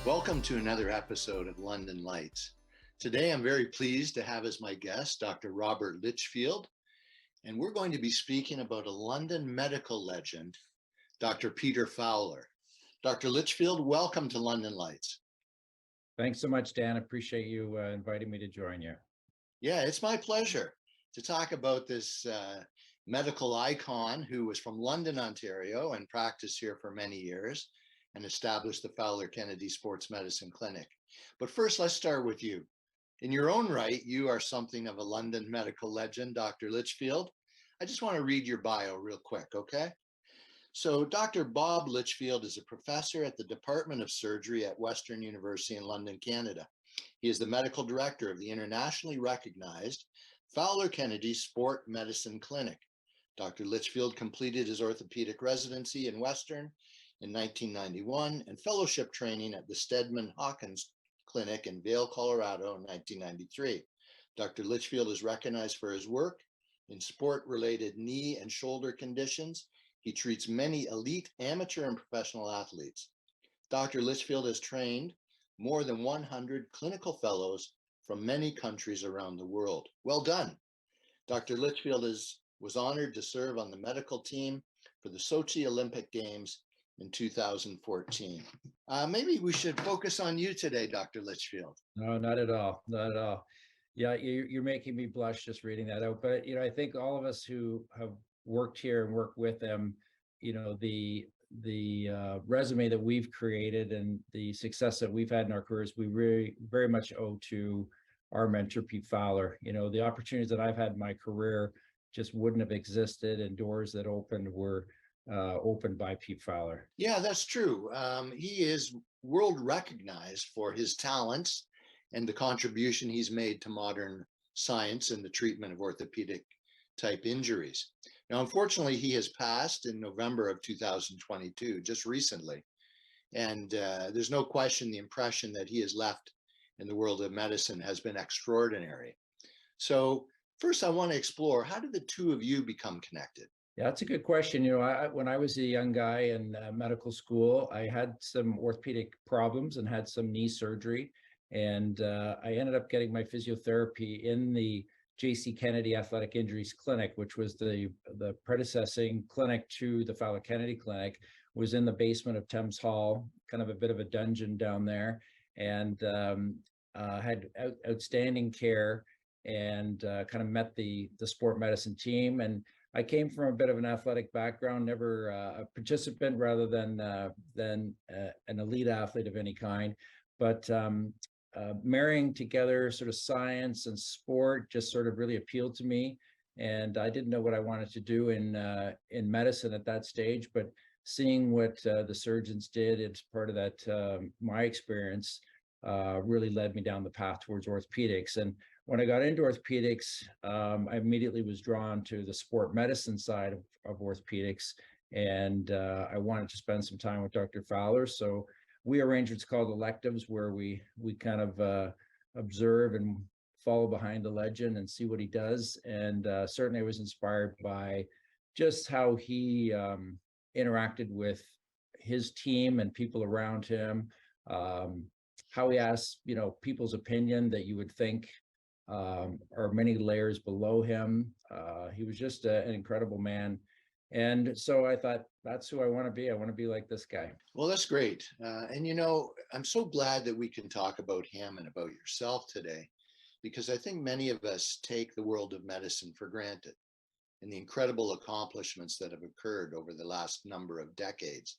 Welcome to another episode of London Lights. Today I'm very pleased to have as my guest Dr. Robert Litchfield, and we're going to be speaking about a London medical legend, Dr. Peter Fowler. Dr. Litchfield, welcome to London Lights. Thanks so much, Dan. Appreciate you inviting me to join you. Yeah, it's my pleasure to talk about this medical icon who was from London, Ontario, and practiced here for many years and established the Fowler Kennedy Sports Medicine Clinic. But first, let's start with you. In your own right, you are something of a London medical legend, Dr. Litchfield. I just want to read your bio real quick, okay? So Dr. Bob Litchfield is a professor at the Department of Surgery at Western University in London, Canada. He is the medical director of the internationally recognized Fowler Kennedy Sport Medicine Clinic. Dr. Litchfield completed his orthopedic residency in Western in 1991 and fellowship training at the Steadman Hawkins Clinic in Vail, Colorado in 1993. Dr. Litchfield is recognized for his work in sport-related knee and shoulder conditions. He treats many elite amateur and professional athletes. Dr. Litchfield has trained more than 100 clinical fellows from many countries around the world. Well done. Dr. Litchfield was honored to serve on the medical team for the Sochi Olympic Games in 2014. Maybe we should focus on you today, Dr. Litchfield. No, not at all. Not at all. Yeah, you're making me blush just reading that out. But, I think all of us who have worked here and worked with them, the resume that we've created and the success that we've had in our careers, we really very much owe to our mentor, Pete Fowler. The opportunities that I've had in my career just wouldn't have existed, and doors that opened were opened by Pete Fowler. Yeah, that's true. He is world recognized for his talents and the contribution he's made to modern science and the treatment of orthopedic type injuries. Now, unfortunately, he has passed in November of 2022, just recently. And there's no question the impression that he has left in the world of medicine has been extraordinary. So first, I want to explore, how did the two of you become connected? Yeah, that's a good question. When I was a young guy in medical school, I had some orthopedic problems and had some knee surgery. And I ended up getting my physiotherapy in the J.C. Kennedy Athletic Injuries Clinic, which was the predecessing clinic to the Fowler Kennedy Clinic. Was in the basement of Thames Hall, kind of a bit of a dungeon down there, and had outstanding care, and kind of met the sport medicine team. And I came from a bit of an athletic background, never a participant rather than an elite athlete of any kind. But marrying together sort of science and sport just sort of really appealed to me. And I didn't know what I wanted to do in medicine at that stage, but seeing what the surgeons did as part of that, my experience really led me down the path towards orthopedics. And when I got into orthopedics, I immediately was drawn to the sport medicine side of orthopedics, and I wanted to spend some time with Dr. Fowler. So we arrange what's called electives, where we kind of observe and follow behind the legend and see what he does. And certainly I was inspired by just how he interacted with his team and people around him, how he asked, people's opinion that you would think are many layers below him. He was just an incredible man. And so I thought, that's who I want to be. I want to be like this guy. Well, that's great. And I'm so glad that we can talk about him and about yourself today, because I think many of us take the world of medicine for granted and the incredible accomplishments that have occurred over the last number of decades.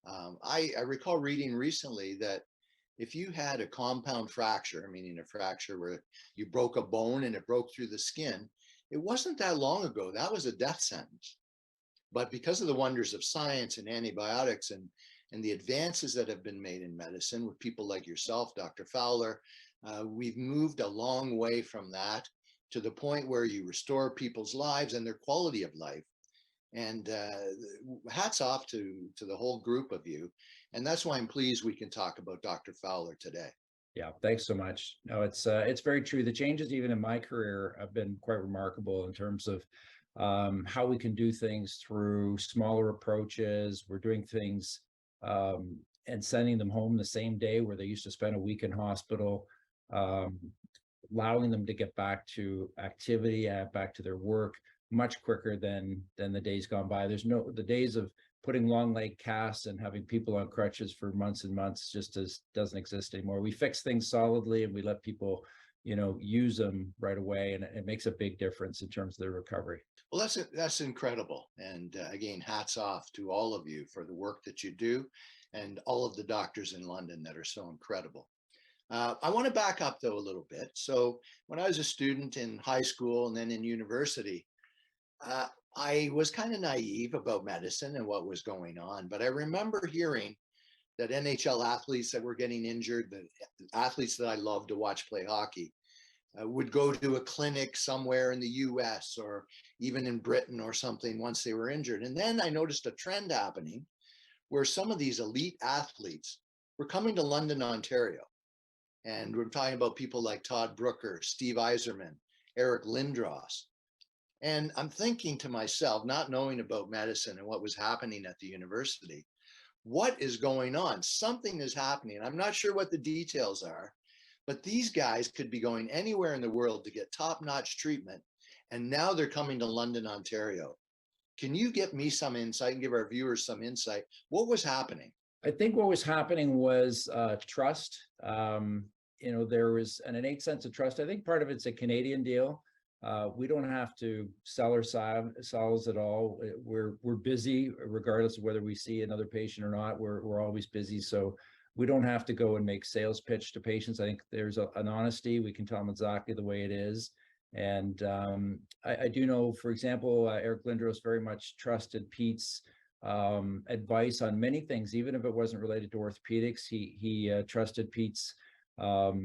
I recall reading recently that if you had a compound fracture, meaning a fracture where you broke a bone and it broke through the skin, it wasn't that long ago. That was a death sentence. But because of the wonders of science and antibiotics and the advances that have been made in medicine with people like yourself, Dr. Fowler, we've moved a long way from that to the point where you restore people's lives and their quality of life. And hats off to the whole group of you. And that's why I'm pleased we can talk about Dr. Fowler today. Yeah, thanks so much. No, it's very true. The changes even in my career have been quite remarkable in terms of how we can do things through smaller approaches. We're doing things and sending them home the same day, where they used to spend a week in hospital, allowing them to get back to activity, back to their work much quicker than the days gone by. The days of putting long leg casts and having people on crutches for months and months doesn't exist anymore. We fix things solidly and we let people, use them right away, and it makes a big difference in terms of their recovery. Well, that's incredible. And again, hats off to all of you for the work that you do, and all of the doctors in London that are so incredible. I want to back up though a little bit. So when I was a student in high school and then in university, I was kind of naive about medicine and what was going on. But I remember hearing that NHL athletes that were getting injured, the athletes that I love to watch play hockey, would go to a clinic somewhere in the US or even in Britain or something once they were injured. And then I noticed a trend happening where some of these elite athletes were coming to London, Ontario. And we're talking about people like Todd Brooker, Steve Yzerman, Eric Lindros. And I'm thinking to myself, not knowing about medicine and what was happening at the university, what is going on? Something is happening. I'm not sure what the details are, but these guys could be going anywhere in the world to get top-notch treatment. And now they're coming to London, Ontario. Can you give me some insight and give our viewers some insight? What was happening? I think what was happening was trust. There was an innate sense of trust. I think part of it's a Canadian deal. We don't have to sell ourselves at all. We're busy, regardless of whether we see another patient or not. We're always busy, so we don't have to go and make sales pitch to patients. I think there's an honesty. We can tell them exactly the way it is. And I do know, for example, Eric Lindros very much trusted Pete's advice on many things, even if it wasn't related to orthopedics. He trusted Pete's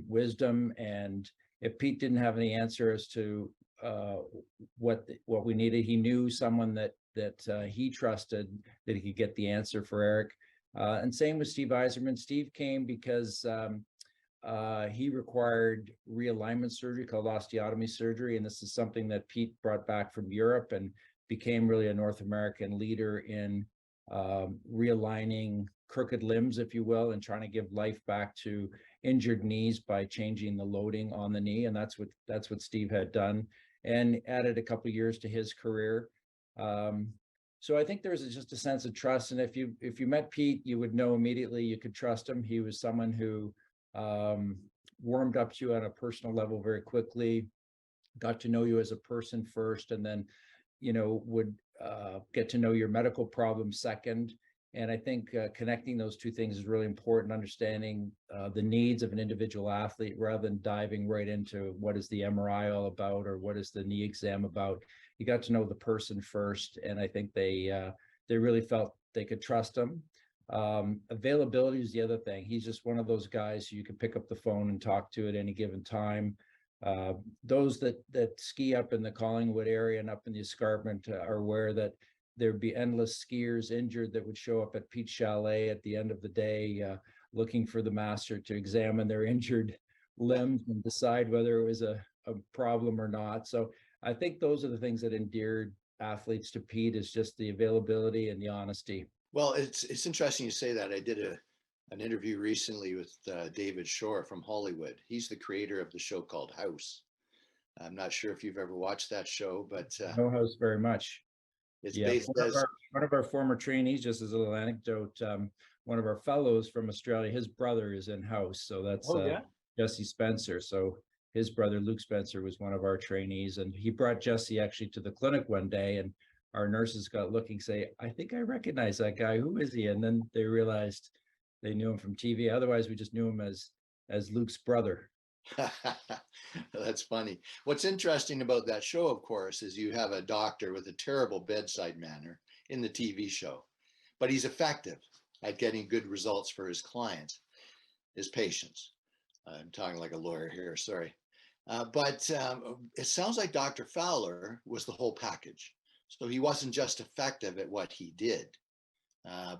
wisdom, and if Pete didn't have any answer as to what we needed, he knew someone that he trusted that he could get the answer for Eric. And same with Steve Yzerman. Steve came because he required realignment surgery called osteotomy surgery, and this is something that Pete brought back from Europe and became really a North American leader in realigning crooked limbs, if you will, and trying to give life back to injured knees by changing the loading on the knee. And that's what Steve had done, and added a couple of years to his career. So I think there's just a sense of trust. And if you met Pete, you would know immediately you could trust him. He was someone who warmed up to you on a personal level very quickly, got to know you as a person first, and then would get to know your medical problems second. And I think connecting those two things is really important, understanding the needs of an individual athlete rather than diving right into what is the MRI all about or what is the knee exam about. You got to know the person first, and I think they really felt they could trust him. Availability is the other thing. He's just one of those guys who you can pick up the phone and talk to at any given time. Those that ski up in the Collingwood area and up in the escarpment are aware that there'd be endless skiers injured that would show up at Pete's Chalet at the end of the day, looking for the master to examine their injured limbs and decide whether it was a problem or not. So I think those are the things that endeared athletes to Pete, is just the availability and the honesty. Well, it's interesting you say that. I did an interview recently with David Shore from Hollywood. He's the creator of the show called House. I'm not sure if you've ever watched that show, but know House very much. it's Yeah, based as one of our former trainees, just as a little anecdote, one of our fellows from Australia, his brother is in House. So that's Jesse Spencer. So his brother, Luke Spencer, was one of our trainees, and he brought Jesse actually to the clinic one day, and our nurses got looking, say, I think I recognize that guy. Who is he? And then they realized they knew him from TV. Otherwise, we just knew him as Luke's brother. That's funny. What's interesting about that show, of course, is you have a doctor with a terrible bedside manner in the TV show, but he's effective at getting good results for his clients, his patients. I'm talking like a lawyer here, sorry. But it sounds like Dr. Fowler was the whole package. So he wasn't just effective at what he did,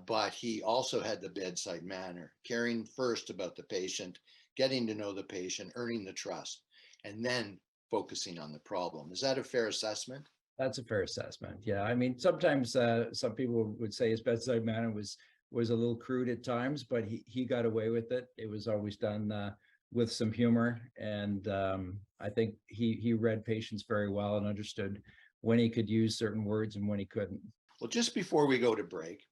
but he also had the bedside manner, caring first about the patient, getting to know the patient, earning the trust, and then focusing on the problem. Is that a fair assessment? That's a fair assessment. Yeah. I mean, sometimes some people would say his bedside manner was was a little crude at times, but he got away with it. It was always done with some humor, and I think he read patients very well and understood when he could use certain words and when he couldn't. Well, just before we go to break,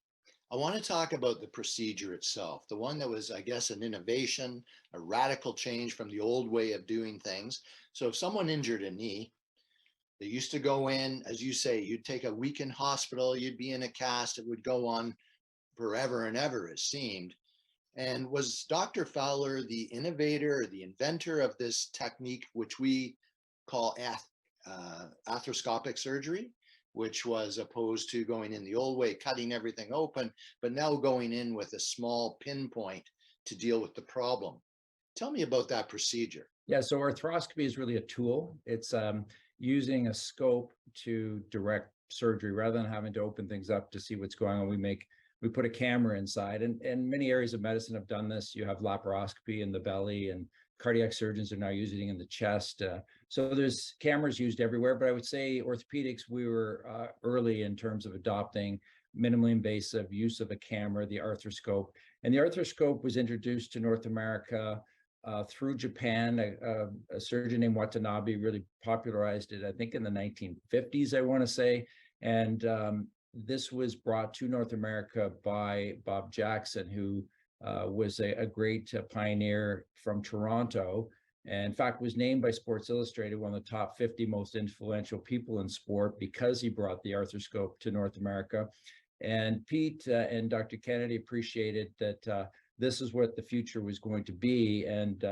I want to talk about the procedure itself, the one that was, I guess, an innovation, a radical change from the old way of doing things. So if someone injured a knee, they used to go in, as you say, you'd take a week in hospital, you'd be in a cast, it would go on forever and ever, it seemed. And was Dr. Fowler the innovator, the inventor of this technique, which we call arthroscopic surgery, which was opposed to going in the old way, cutting everything open, but now going in with a small pinpoint to deal with the problem? Tell me about that procedure. Yeah, so arthroscopy is really a tool. It's using a scope to direct surgery rather than having to open things up to see what's going on. We put a camera inside, and many areas of medicine have done this. You have laparoscopy in the belly, and cardiac surgeons are now using it in the chest. So there's cameras used everywhere, but I would say orthopedics, we were early in terms of adopting minimally invasive use of a camera, the arthroscope. And the arthroscope was introduced to North America through Japan. A surgeon named Watanabe really popularized it, I think in the 1950s, I want to say. And this was brought to North America by Bob Jackson, who was a great pioneer from Toronto, and in fact was named by Sports Illustrated one of the top 50 most influential people in sport because he brought the arthroscope to North America. And Pete and Dr. Kennedy appreciated that this is what the future was going to be. And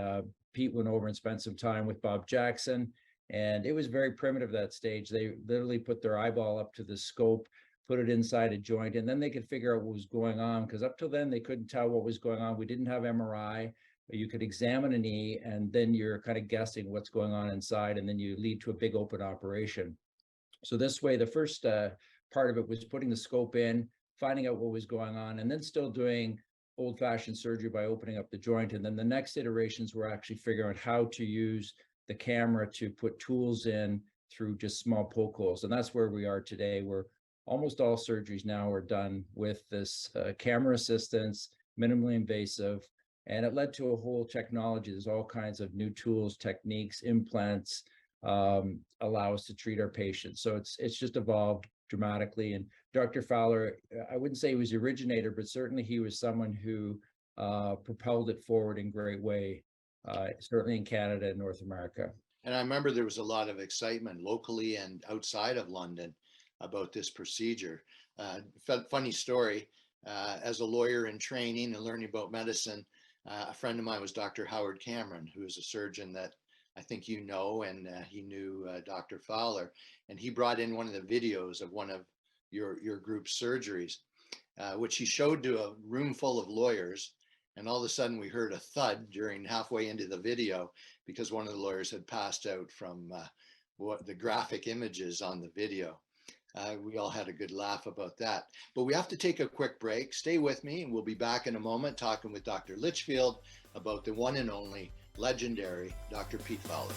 Pete went over and spent some time with Bob Jackson, and it was very primitive at that stage. They literally put their eyeball up to the scope, put it inside a joint, and then they could figure out what was going on, because up till then they couldn't tell what was going on. We didn't have MRI, but you could examine a knee and then you're kind of guessing what's going on inside, and then you lead to a big open operation. So this way, the first part of it was putting the scope in, finding out what was going on, and then still doing old-fashioned surgery by opening up the joint. And then the next iterations were actually figuring out how to use the camera to put tools in through just small poke holes. And that's where we are today, where almost all surgeries now are done with this camera assistance, minimally invasive, and it led to a whole technology. There's all kinds of new tools, techniques, implants, allow us to treat our patients. So it's just evolved dramatically. And Dr. Fowler, I wouldn't say he was the originator, but certainly he was someone who propelled it forward in a great way, certainly in Canada and North America. And I remember there was a lot of excitement locally and outside of London about this procedure. Funny story, as a lawyer in training and learning about medicine, a friend of mine was Dr. Howard Cameron, who is a surgeon that I think you know, and he knew Dr. Fowler, and he brought in one of the videos of one of your group's surgeries, which he showed to a room full of lawyers. And all of a sudden we heard a thud during halfway into the video because one of the lawyers had passed out from what the graphic images on the video. We all had a good laugh about that. But we have to take a quick break. Stay with me, and we'll be back in a moment talking with Dr. Litchfield about the one and only legendary Dr. Pete Fowler.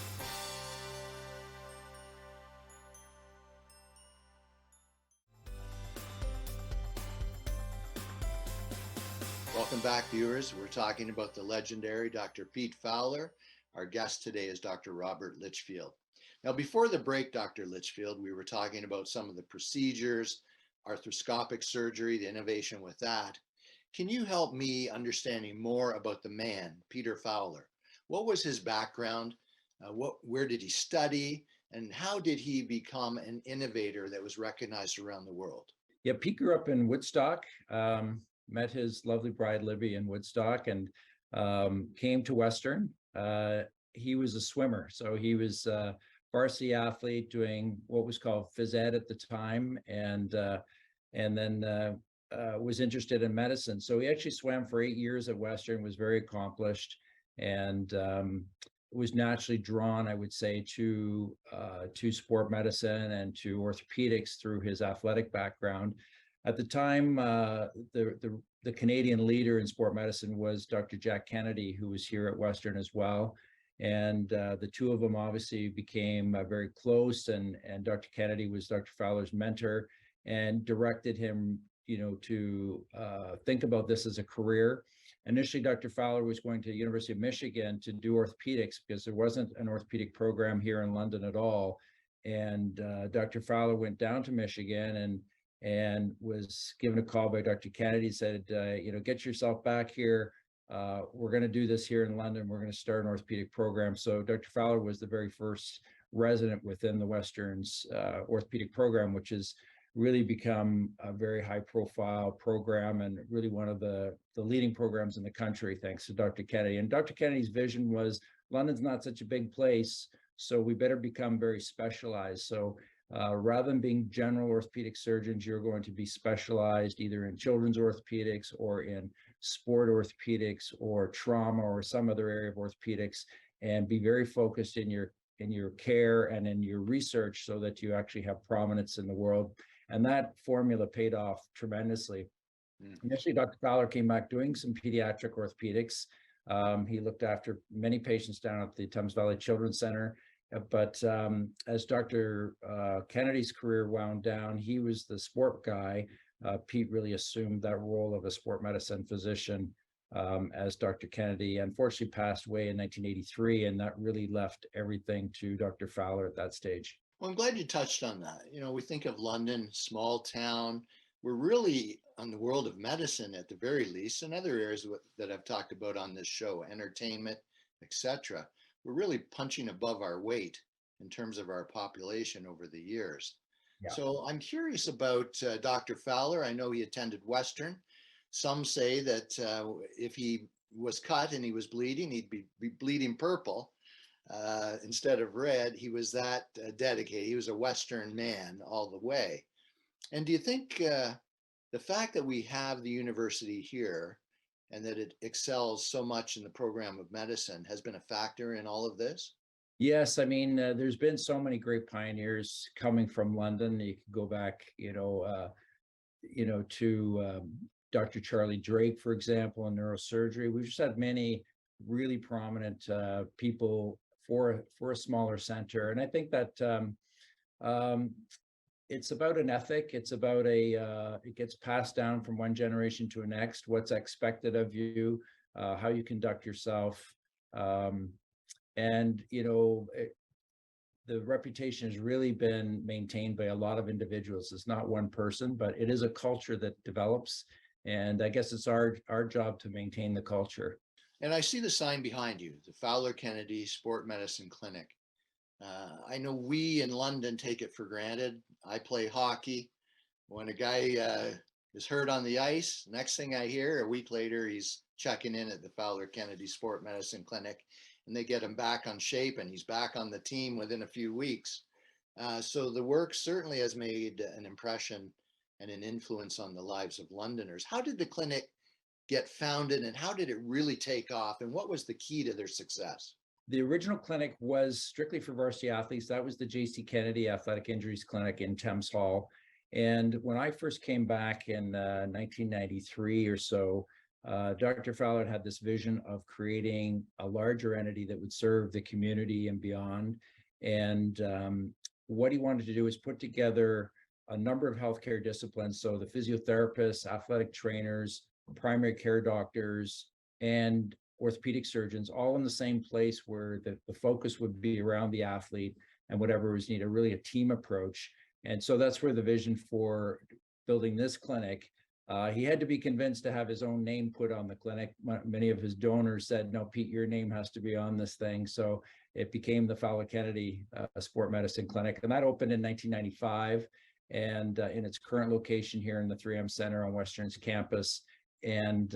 Welcome back, viewers. We're talking about the legendary Dr. Pete Fowler. Our guest today is Dr. Robert Litchfield. Now, before the break, Dr. Litchfield, we were talking about some of the procedures, arthroscopic surgery, the innovation with that. Can you help me understanding more about the man, Peter Fowler? What was his background? Where did he study? And how did he become an innovator that was recognized around the world? Yeah, Pete grew up in Woodstock, met his lovely bride, Libby, in Woodstock, and came to Western. He was a swimmer, so he was varsity athlete doing what was called phys ed at the time, and then was interested in medicine. So he actually swam for 8 years at Western, was very accomplished, and was naturally drawn, I would say, to sport medicine and to orthopedics through his athletic background. At the time, the Canadian leader in sport medicine was Dr. Jack Kennedy, who was here at Western as well. And the two of them obviously became very close, and Dr. Kennedy was Dr. Fowler's mentor and directed him think about this as a career. Initially, Dr. Fowler was going to the University of Michigan to do orthopedics because there wasn't an orthopedic program here in London at all. And Dr. Fowler went down to Michigan and was given a call by Dr. Kennedy, said, get yourself back here. We're going to do this here in London. We're going to start an orthopedic program. So Dr. Fowler was the very first resident within the Western's orthopedic program, which has really become a very high profile program and really one of the leading programs in the country, thanks to Dr. Kennedy. And Dr. Kennedy's vision was London's not such a big place, so we better become very specialized. So rather than being general orthopedic surgeons, you're going to be specialized either in children's orthopedics or in sport orthopedics or trauma or some other area of orthopedics, and be very focused in your care and in your research so that you actually have prominence in the world. And that formula paid off tremendously. Initially, Dr. Fowler came back doing some pediatric orthopedics. He looked after many patients down at the Thames Valley Children's Center. But as Dr. Kennedy's career wound down, he was the sport guy. Pete really assumed that role of a sport medicine physician as Dr. Kennedy unfortunately passed away in 1983, and that really left everything to Dr. Fowler at that stage. Well, I'm glad you touched on that. We think of London, small town. We're really on the world of medicine at the very least, and other areas that I've talked about on this show, entertainment, etc. We're really punching above our weight in terms of our population over the years. Yeah. So I'm curious about Dr. Fowler. I know he attended Western. Some say that if he was cut and he was bleeding, he'd be bleeding purple. Instead of red. He was that dedicated. He was a Western man all the way. And do you think the fact that we have the university here and that it excels so much in the program of medicine has been a factor in all of this? Yes, I mean, there's been so many great pioneers coming from London. You can go back, to Dr. Charlie Drake, for example, in neurosurgery. We've just had many really prominent people for a smaller center. And I think that it's about an ethic. It's about it gets passed down from one generation to the next, what's expected of you, how you conduct yourself. The reputation has really been maintained by a lot of individuals. It's not one person, but it is a culture that develops. And I guess it's our job to maintain the culture. And I see the sign behind you, the Fowler Kennedy Sport Medicine Clinic. I know we in London take it for granted. I play hockey. When a guy is hurt on the ice, next thing I hear, a week later, he's checking in at the Fowler Kennedy Sport Medicine Clinic, and they get him back on shape, and he's back on the team within a few weeks. So the work certainly has made an impression and an influence on the lives of Londoners. How did the clinic get founded, and how did it really take off, and what was the key to their success? The original clinic was strictly for varsity athletes. That was the J.C. Kennedy Athletic Injuries Clinic in Thames Hall. And when I first came back in 1993 or so, Dr. Fowler had this vision of creating a larger entity that would serve the community and beyond. And what he wanted to do is put together a number of healthcare disciplines. So the physiotherapists, athletic trainers, primary care doctors, and orthopedic surgeons, all in the same place where the focus would be around the athlete and whatever was needed, really a team approach. And so that's where the vision for building this clinic, he had to be convinced to have his own name put on the clinic. Many of his donors said, no, Pete, your name has to be on this thing. So it became the Fowler Kennedy Sport Medicine Clinic. And that opened in 1995 and in its current location here in the 3M Center on Western's campus. And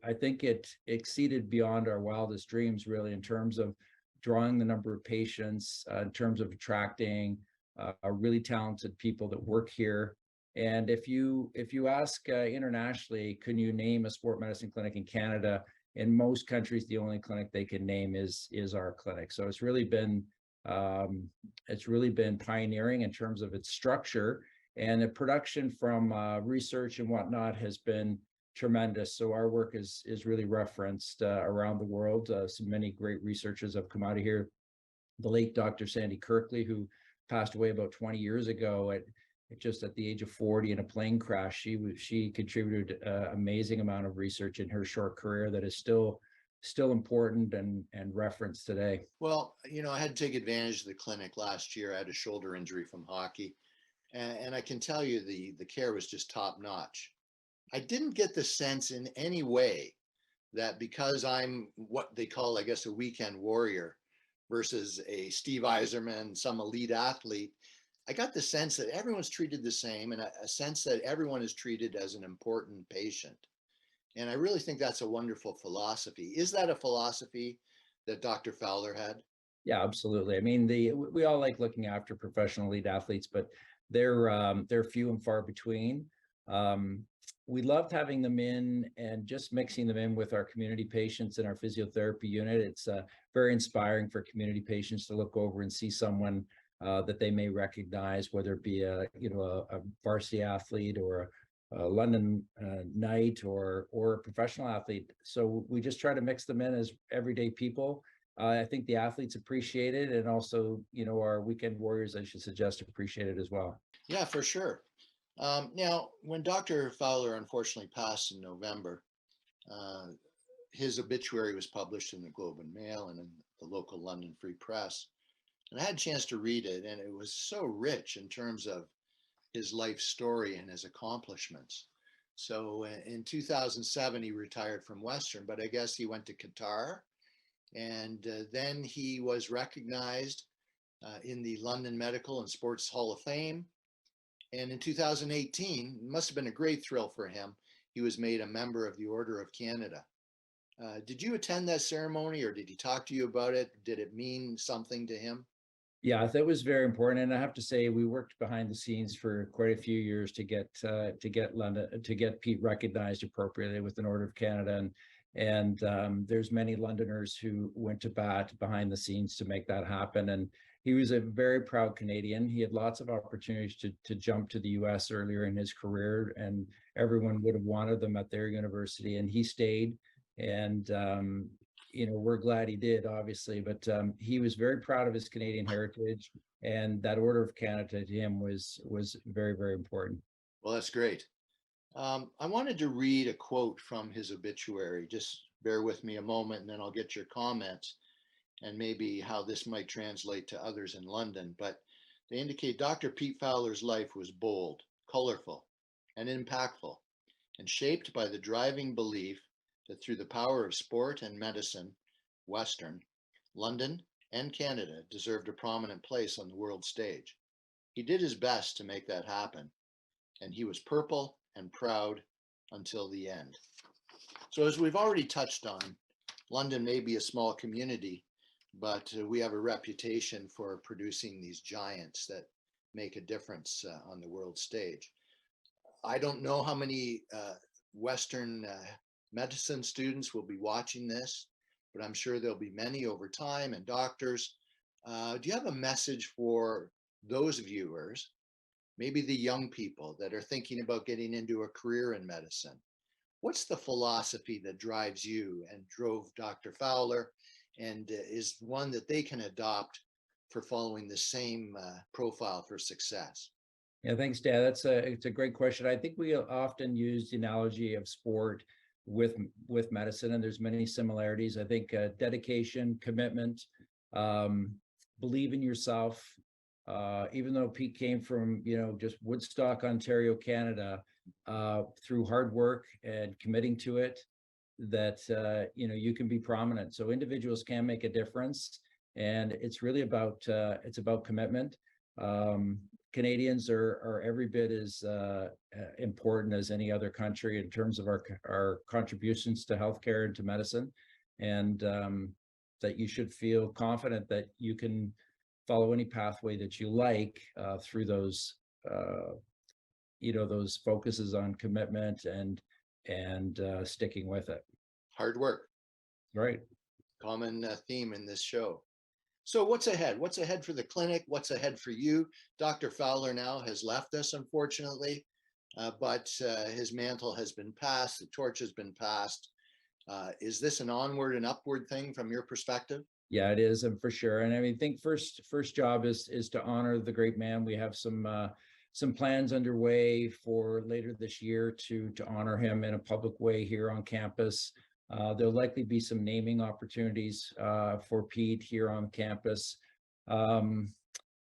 I think it exceeded beyond our wildest dreams, really, in terms of drawing the number of patients, in terms of attracting really talented people that work here. And if you ask internationally, can you name a sport medicine clinic in Canada? In most countries, the only clinic they can name is our clinic. So it's really been pioneering in terms of its structure, and the production from research and whatnot has been tremendous. So our work is really referenced around the world. So many great researchers have come out of here. The late Dr. Sandy Kirkley, who passed away about 20 years ago, just at the age of 40 in a plane crash. She contributed an amazing amount of research in her short career that is still important and referenced today. Well, I had to take advantage of the clinic last year. I had a shoulder injury from hockey, and I can tell you the care was just top notch. I didn't get the sense in any way that because I'm what they call, I guess, a weekend warrior versus a Steve Eiserman, some elite athlete, I got the sense that everyone's treated the same, and a sense that everyone is treated as an important patient. And I really think that's a wonderful philosophy. Is that a philosophy that Dr. Fowler had? Yeah, absolutely. I mean, we all like looking after professional elite athletes, but they're few and far between. Um, we loved having them in and just mixing them in with our community patients in our physiotherapy unit. It's very inspiring for community patients to look over and see someone that they may recognize, whether it be a varsity athlete or a London Knight or a professional athlete. So we just try to mix them in as everyday people. I think the athletes appreciate it, and also, our weekend warriors, I should suggest, appreciate it as well. Yeah, for sure. Now, when Dr. Fowler unfortunately passed in November, uh, his obituary was published in the Globe and Mail and in the local London Free Press. And I had a chance to read it, and it was so rich in terms of his life story and his accomplishments. So in 2007, he retired from Western, but I guess he went to Qatar, and then he was recognized in the London Medical and Sports Hall of Fame. And in 2018, it must have been a great thrill for him. He was made a member of the Order of Canada. Did you attend that ceremony, or did he talk to you about it? Did it mean something to him? Yeah, that was very important, and I have to say, we worked behind the scenes for quite a few years to get Pete recognized appropriately with an Order of Canada, and there's many Londoners who went to bat behind the scenes to make that happen. And he was a very proud Canadian. He had lots of opportunities to jump to the US earlier in his career, and everyone would have wanted them at their university, and he stayed. And we're glad he did, obviously, but he was very proud of his Canadian heritage, and that Order of Canada to him was very, very important. Well, that's great. I wanted to read a quote from his obituary. Just bear with me a moment, and then I'll get your comments and maybe how this might translate to others in London. But they indicate Dr. Pete Fowler's life was bold, colorful, and impactful, and shaped by the driving belief that through the power of sport and medicine, Western, London, and Canada deserved a prominent place on the world stage. He did his best to make that happen, and he was purple and proud until the end. So, as we've already touched on, London may be a small community, but we have a reputation for producing these giants that make a difference on the world stage. I don't know how many Western medicine students will be watching this, but I'm sure there'll be many over time, and doctors. Do you have a message for those viewers, maybe the young people that are thinking about getting into a career in medicine? What's the philosophy that drives you and drove Dr. Fowler, and is one that they can adopt for following the same profile for success? Yeah, thanks, Dad. It's a great question. I think we often use the analogy of sport with medicine, and there's many similarities. I think dedication, commitment, um, believe in yourself. Even though Pete came from just Woodstock, Ontario, Canada, through hard work and committing to it, that you can be prominent. So individuals can make a difference, and it's really about commitment. Canadians are every bit as important as any other country in terms of our contributions to healthcare and to medicine, and that you should feel confident that you can follow any pathway that you like through those those focuses on commitment and sticking with it. Hard work, Right. common theme in this show. So what's ahead? What's ahead for the clinic? What's ahead for you? Dr. Fowler now has left us, unfortunately, but his mantle has been passed. The torch has been passed. Is this an onward and upward thing from your perspective? Yeah, it is, and for sure. And I mean, think first job is to honor the great man. We have some some plans underway for later this year to honor him in a public way here on campus. There'll likely be some naming opportunities for Pete here on campus.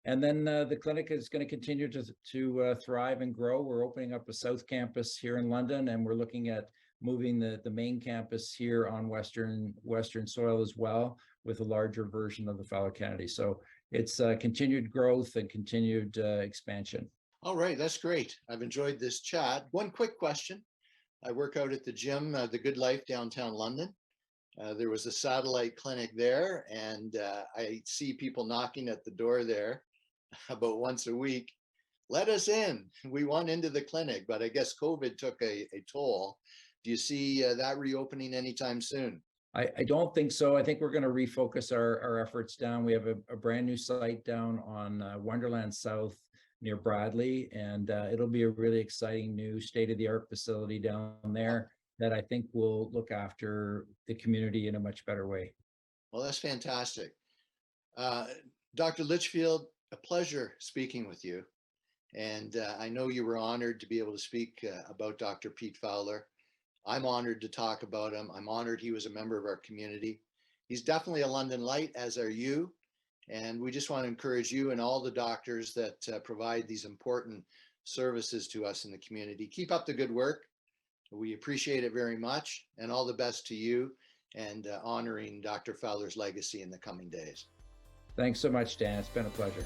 And then the clinic is going to continue to thrive and grow. We're opening up a South Campus here in London, and we're looking at moving the main campus here on Western soil as well, with a larger version of the Fowler Kennedy. So it's continued growth and continued expansion. All right, that's great. I've enjoyed this chat. One quick question. I work out at the gym, The Good Life, downtown London. There was a satellite clinic there, and I see people knocking at the door there about once a week. Let us in. We want into the clinic, but I guess COVID took a toll. Do you see that reopening anytime soon? I don't think so. I think we're going to refocus our efforts down. We have a brand new site down on Wonderland South near Bradley, and it'll be a really exciting new state-of-the-art facility down there that I think will look after the community in a much better way. Well, that's fantastic. Dr. Litchfield, a pleasure speaking with you. And I know you were honored to be able to speak about Dr. Pete Fowler. I'm honored to talk about him. I'm honored he was a member of our community. He's definitely a London light, as are you. And we just want to encourage you and all the doctors that provide these important services to us in the community. Keep up the good work. We appreciate it very much, and all the best to you, and honoring Dr. Fowler's legacy in the coming days. Thanks so much, Dan. It's been a pleasure.